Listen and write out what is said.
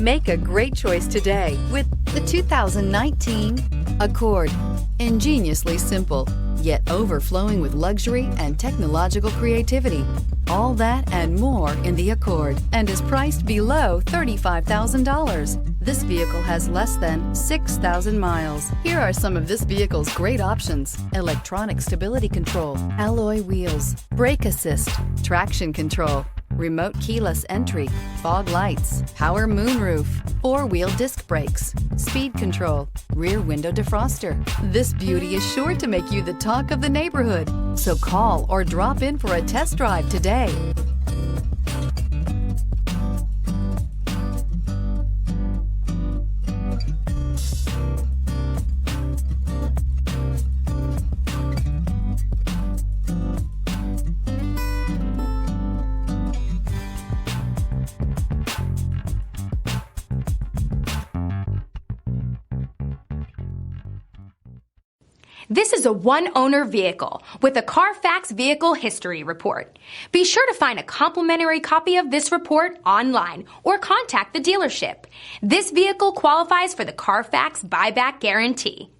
Make a great choice today with the 2019 Accord. Ingeniously simple, yet overflowing with luxury and technological creativity. All that and more in the Accord, and is priced below $35,000. This vehicle has less than 6,000 miles. Here are some of this vehicle's great options: electronic stability control, alloy wheels, brake assist, traction control, remote keyless entry, fog lights, power moonroof, four-wheel disc brakes, speed control, rear window defroster. This beauty is sure to make you the talk of the neighborhood. So call or drop in for a test drive today. This is a one-owner vehicle with a Carfax Vehicle History Report. Be sure to find a complimentary copy of this report online or contact the dealership. This vehicle qualifies for the Carfax Buyback Guarantee.